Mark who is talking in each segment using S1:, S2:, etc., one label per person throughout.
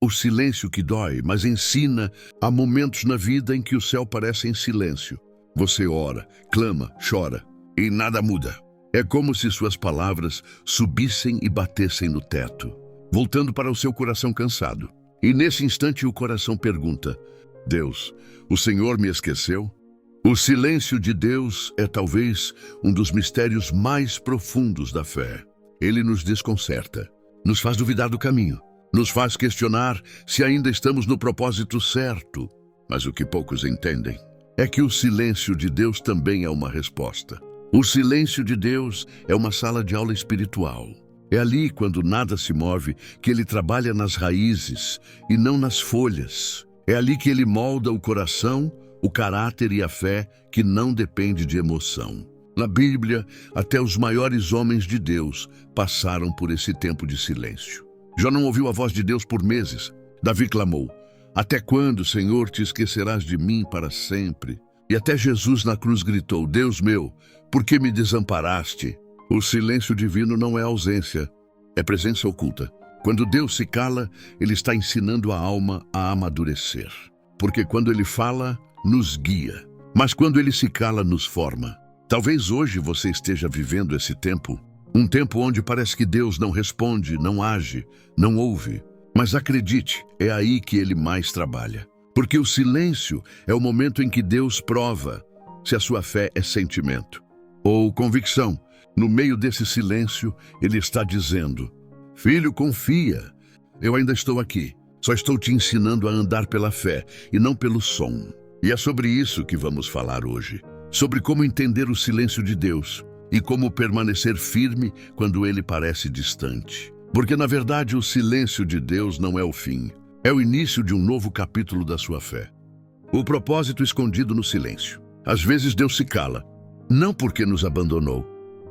S1: o silêncio que dói, mas ensina. Há momentos na vida em que o céu parece em silêncio. Você ora, clama, chora e nada muda. É como se suas palavras subissem e batessem no teto, voltando para o seu coração cansado. E nesse instante o coração pergunta: Deus, o Senhor me esqueceu? O silêncio de Deus é talvez um dos mistérios mais profundos da fé. Ele nos desconcerta, nos faz duvidar do caminho, nos faz questionar se ainda estamos no propósito certo. Mas o que poucos entendem é que o silêncio de Deus também é uma resposta. O silêncio de Deus é uma sala de aula espiritual. É ali, quando nada se move, que Ele trabalha nas raízes e não nas folhas. É ali que Ele molda o coração, o caráter e a fé que não depende de emoção. Na Bíblia, até os maiores homens de Deus passaram por esse tempo de silêncio. Jó não ouviu a voz de Deus por meses. Davi clamou: Até quando, Senhor, te esquecerás de mim para sempre? E até Jesus na cruz gritou: Deus meu, por que me desamparaste? O silêncio divino não é ausência, é presença oculta. Quando Deus se cala, Ele está ensinando a alma a amadurecer. Porque quando Ele fala, nos guia. Mas quando Ele se cala, nos forma. Talvez hoje você esteja vivendo esse tempo, um tempo onde parece que Deus não responde, não age, não ouve. Mas acredite, é aí que Ele mais trabalha. Porque o silêncio é o momento em que Deus prova se a sua fé é sentimento ou convicção. No meio desse silêncio, Ele está dizendo: Filho, confia. Eu ainda estou aqui. Só estou te ensinando a andar pela fé e não pelo som. E é sobre isso que vamos falar hoje. Sobre como entender o silêncio de Deus e como permanecer firme quando Ele parece distante. Porque, na verdade, o silêncio de Deus não é o fim. É o início de um novo capítulo da sua fé. O propósito escondido no silêncio. Às vezes Deus se cala, não porque nos abandonou,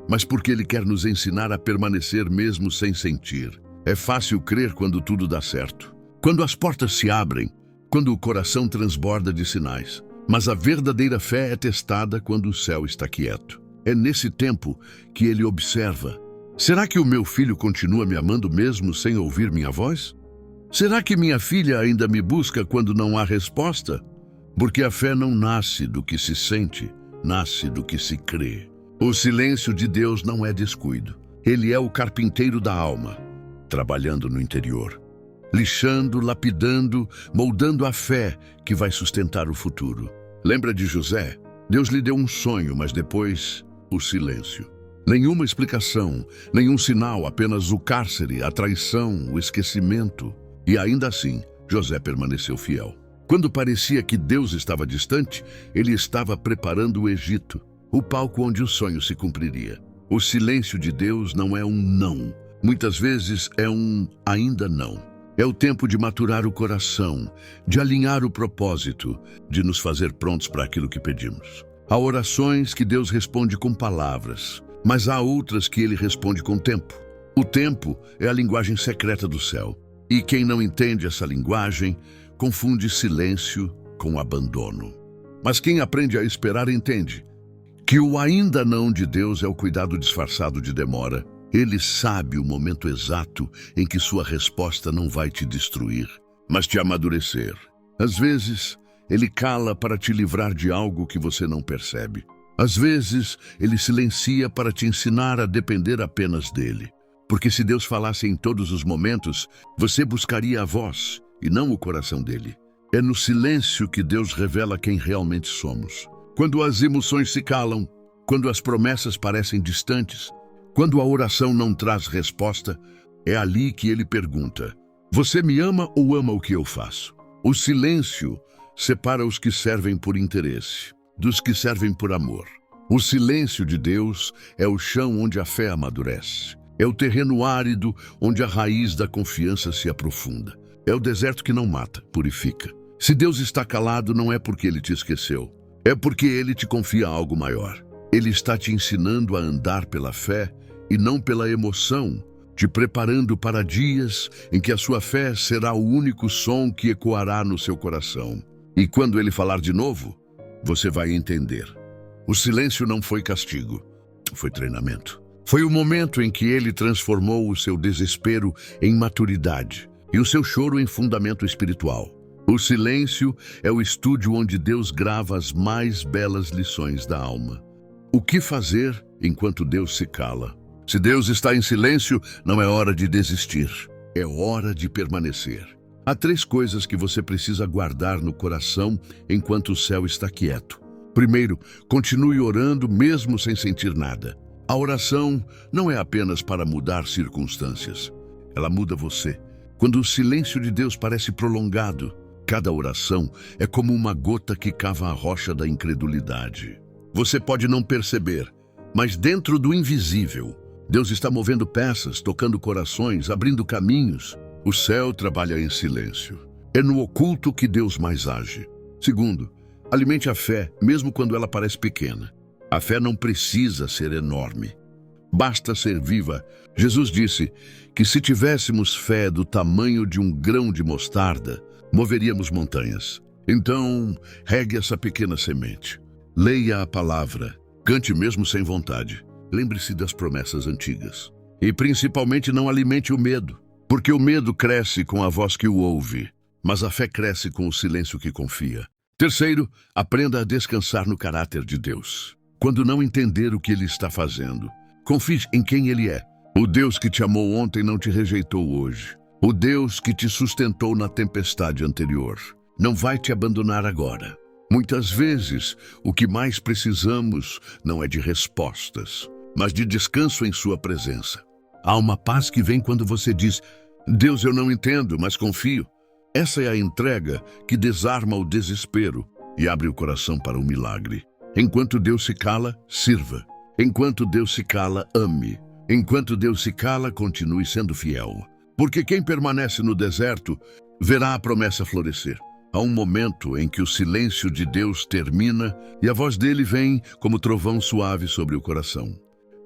S1: mas porque Ele quer nos ensinar a permanecer mesmo sem sentir. É fácil crer quando tudo dá certo, quando as portas se abrem, quando o coração transborda de sinais. Mas a verdadeira fé é testada quando o céu está quieto. É nesse tempo que Ele observa: será que o meu filho continua me amando mesmo sem ouvir minha voz? Será que minha filha ainda me busca quando não há resposta? Porque a fé não nasce do que se sente, nasce do que se crê. O silêncio de Deus não é descuido. Ele é o carpinteiro da alma, trabalhando no interior, lixando, lapidando, moldando a fé que vai sustentar o futuro. Lembra de José? Deus lhe deu um sonho, mas depois o silêncio. Nenhuma explicação, nenhum sinal, apenas o cárcere, a traição, o esquecimento. E ainda assim, José permaneceu fiel. Quando parecia que Deus estava distante, Ele estava preparando o Egito, o palco onde o sonho se cumpriria. O silêncio de Deus não é um não. Muitas vezes é um ainda não. É o tempo de maturar o coração, de alinhar o propósito, de nos fazer prontos para aquilo que pedimos. Há orações que Deus responde com palavras, mas há outras que Ele responde com tempo. O tempo é a linguagem secreta do céu. E quem não entende essa linguagem, confunde silêncio com abandono. Mas quem aprende a esperar entende que o ainda não de Deus é o cuidado disfarçado de demora. Ele sabe o momento exato em que sua resposta não vai te destruir, mas te amadurecer. Às vezes, Ele cala para te livrar de algo que você não percebe. Às vezes, Ele silencia para te ensinar a depender apenas dEle. Porque se Deus falasse em todos os momentos, você buscaria a voz e não o coração dEle. É no silêncio que Deus revela quem realmente somos. Quando as emoções se calam, quando as promessas parecem distantes, quando a oração não traz resposta, é ali que Ele pergunta: você me ama ou ama o que eu faço? O silêncio separa os que servem por interesse dos que servem por amor. O silêncio de Deus é o chão onde a fé amadurece. É o terreno árido onde a raiz da confiança se aprofunda. É o deserto que não mata, purifica. Se Deus está calado, não é porque Ele te esqueceu. É porque Ele te confia algo maior. Ele está te ensinando a andar pela fé e não pela emoção, te preparando para dias em que a sua fé será o único som que ecoará no seu coração. E quando Ele falar de novo, você vai entender. O silêncio não foi castigo, foi treinamento. Foi o momento em que Ele transformou o seu desespero em maturidade e o seu choro em fundamento espiritual. O silêncio é o estúdio onde Deus grava as mais belas lições da alma. O que fazer enquanto Deus se cala? Se Deus está em silêncio, não é hora de desistir. É hora de permanecer. Há 3 coisas que você precisa guardar no coração enquanto o céu está quieto. Primeiro, continue orando mesmo sem sentir nada. A oração não é apenas para mudar circunstâncias. Ela muda você. Quando o silêncio de Deus parece prolongado, cada oração é como uma gota que cava a rocha da incredulidade. Você pode não perceber, mas dentro do invisível, Deus está movendo peças, tocando corações, abrindo caminhos. O céu trabalha em silêncio. É no oculto que Deus mais age. Segundo, alimente a fé, mesmo quando ela parece pequena. A fé não precisa ser enorme. Basta ser viva. Jesus disse que se tivéssemos fé do tamanho de um grão de mostarda, moveríamos montanhas. Então, regue essa pequena semente. Leia a palavra. Cante mesmo sem vontade. Lembre-se das promessas antigas. E principalmente não alimente o medo, porque o medo cresce com a voz que o ouve, mas a fé cresce com o silêncio que confia. Terceiro, aprenda a descansar no caráter de Deus. Quando não entender o que Ele está fazendo, confie em quem Ele é. O Deus que te amou ontem não te rejeitou hoje. O Deus que te sustentou na tempestade anterior não vai te abandonar agora. Muitas vezes, o que mais precisamos não é de respostas, mas de descanso em sua presença. Há uma paz que vem quando você diz: Deus, eu não entendo, mas confio. Essa é a entrega que desarma o desespero e abre o coração para o milagre. Enquanto Deus se cala, sirva. Enquanto Deus se cala, ame. Enquanto Deus se cala, continue sendo fiel. Porque quem permanece no deserto verá a promessa florescer. Há um momento em que o silêncio de Deus termina e a voz dele vem como trovão suave sobre o coração.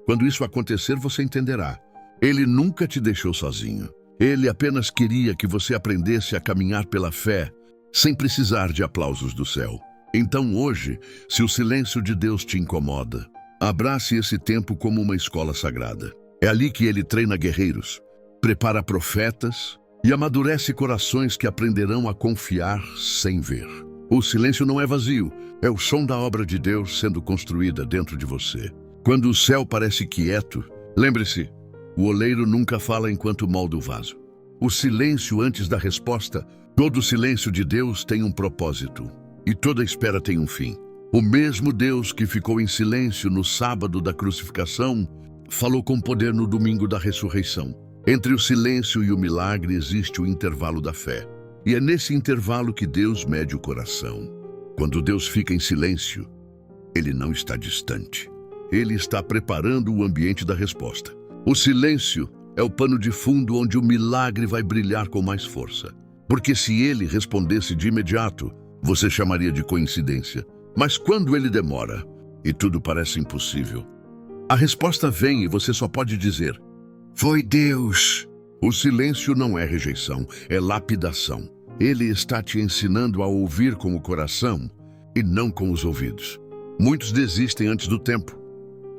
S1: Quando isso acontecer, você entenderá. Ele nunca te deixou sozinho. Ele apenas queria que você aprendesse a caminhar pela fé, sem precisar de aplausos do céu. Então hoje, se o silêncio de Deus te incomoda, abrace esse tempo como uma escola sagrada. É ali que ele treina guerreiros, prepara profetas e amadurece corações que aprenderão a confiar sem ver. O silêncio não é vazio, é o som da obra de Deus sendo construída dentro de você. Quando o céu parece quieto, lembre-se, o oleiro nunca fala enquanto molda o vaso. O silêncio antes da resposta, todo silêncio de Deus tem um propósito, e toda espera tem um fim. O mesmo Deus que ficou em silêncio no sábado da crucificação, falou com poder no domingo da ressurreição. Entre o silêncio e o milagre existe o intervalo da fé. E é nesse intervalo que Deus mede o coração. Quando Deus fica em silêncio, Ele não está distante. Ele está preparando o ambiente da resposta. O silêncio é o pano de fundo onde o milagre vai brilhar com mais força. Porque se Ele respondesse de imediato, você chamaria de coincidência. Mas quando Ele demora, e tudo parece impossível, a resposta vem e você só pode dizer: foi Deus. O silêncio não é rejeição, é lapidação. Ele está te ensinando a ouvir com o coração e não com os ouvidos. Muitos desistem antes do tempo,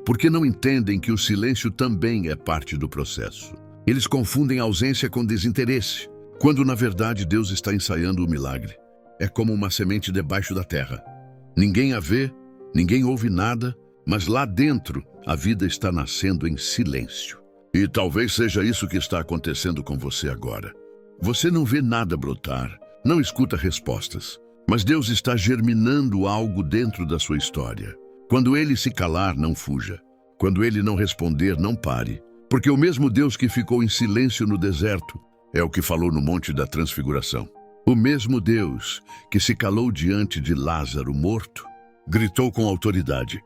S1: porque não entendem que o silêncio também é parte do processo. Eles confundem ausência com desinteresse, quando na verdade Deus está ensaiando o milagre. É como uma semente debaixo da terra. Ninguém a vê, ninguém ouve nada, mas lá dentro a vida está nascendo em silêncio. E talvez seja isso que está acontecendo com você agora. Você não vê nada brotar, não escuta respostas, mas Deus está germinando algo dentro da sua história. Quando Ele se calar, não fuja. Quando Ele não responder, não pare. Porque o mesmo Deus que ficou em silêncio no deserto é o que falou no Monte da Transfiguração. O mesmo Deus que se calou diante de Lázaro morto, gritou com autoridade: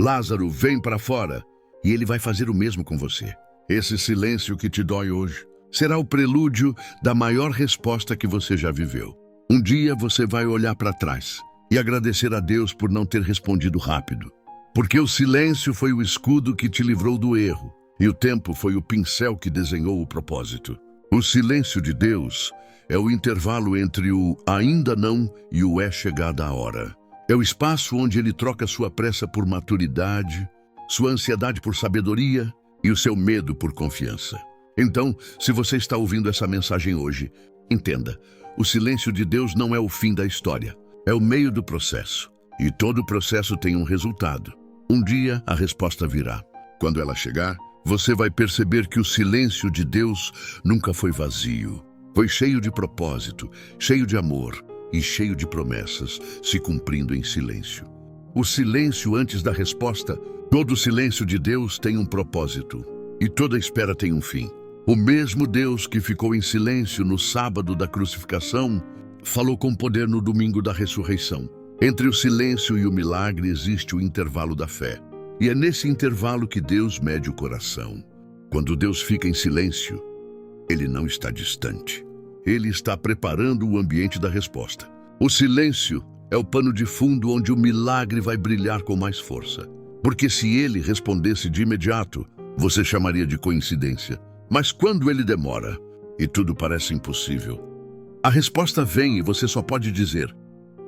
S1: Lázaro, vem para fora, e Ele vai fazer o mesmo com você. Esse silêncio que te dói hoje será o prelúdio da maior resposta que você já viveu. Um dia você vai olhar para trás e agradecer a Deus por não ter respondido rápido. Porque o silêncio foi o escudo que te livrou do erro, e o tempo foi o pincel que desenhou o propósito. O silêncio de Deus é o intervalo entre o ainda não e o é chegada a hora. É o espaço onde Ele troca sua pressa por maturidade, sua ansiedade por sabedoria e o seu medo por confiança. Então, se você está ouvindo essa mensagem hoje, entenda, o silêncio de Deus não é o fim da história, é o meio do processo. E todo processo tem um resultado. Um dia a resposta virá. Quando ela chegar, você vai perceber que o silêncio de Deus nunca foi vazio. Foi cheio de propósito, cheio de amor e cheio de promessas, se cumprindo em silêncio. O silêncio antes da resposta, todo silêncio de Deus tem um propósito. E toda espera tem um fim. O mesmo Deus que ficou em silêncio no sábado da crucificação, falou com poder no domingo da ressurreição. Entre o silêncio e o milagre existe o intervalo da fé. E é nesse intervalo que Deus mede o coração. Quando Deus fica em silêncio, Ele não está distante. Ele está preparando o ambiente da resposta. O silêncio é o pano de fundo onde o milagre vai brilhar com mais força. Porque se Ele respondesse de imediato, você chamaria de coincidência. Mas quando Ele demora, e tudo parece impossível, a resposta vem e você só pode dizer: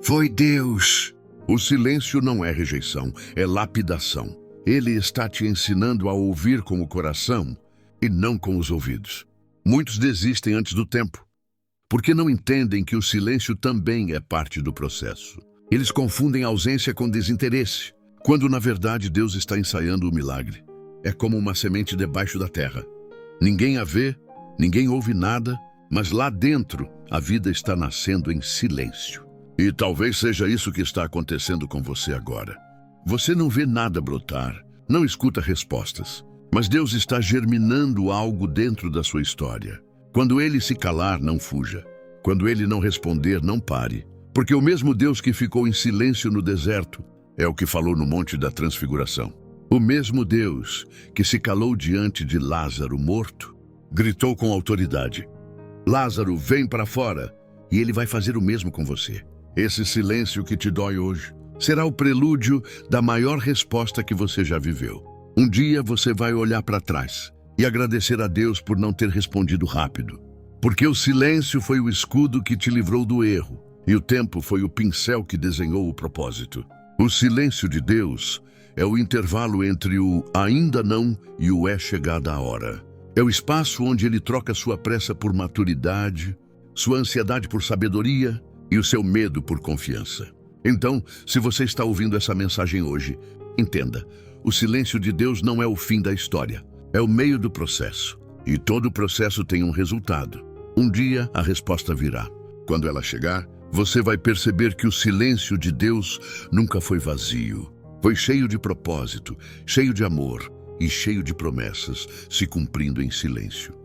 S1: foi Deus. O silêncio não é rejeição, é lapidação. Ele está te ensinando a ouvir com o coração e não com os ouvidos. Muitos desistem antes do tempo, porque não entendem que o silêncio também é parte do processo. Eles confundem ausência com desinteresse, quando na verdade Deus está ensaiando o milagre. É como uma semente debaixo da terra. Ninguém a vê, ninguém ouve nada, mas lá dentro a vida está nascendo em silêncio. E talvez seja isso que está acontecendo com você agora. Você não vê nada brotar, não escuta respostas, mas Deus está germinando algo dentro da sua história. Quando Ele se calar, não fuja. Quando Ele não responder, não pare. Porque o mesmo Deus que ficou em silêncio no deserto é o que falou no Monte da Transfiguração. O mesmo Deus que se calou diante de Lázaro morto, gritou com autoridade: Lázaro, vem para fora, e Ele vai fazer o mesmo com você. Esse silêncio que te dói hoje será o prelúdio da maior resposta que você já viveu. Um dia você vai olhar para trás e agradecer a Deus por não ter respondido rápido. Porque o silêncio foi o escudo que te livrou do erro, e o tempo foi o pincel que desenhou o propósito. O silêncio de Deus é o intervalo entre o ainda não e o é chegada a hora. É o espaço onde Ele troca sua pressa por maturidade, sua ansiedade por sabedoria e o seu medo por confiança. Então, se você está ouvindo essa mensagem hoje, entenda, o silêncio de Deus não é o fim da história, é o meio do processo. E todo processo tem um resultado. Um dia a resposta virá. Quando ela chegar, você vai perceber que o silêncio de Deus nunca foi vazio. Foi cheio de propósito, cheio de amor e cheio de promessas, se cumprindo em silêncio.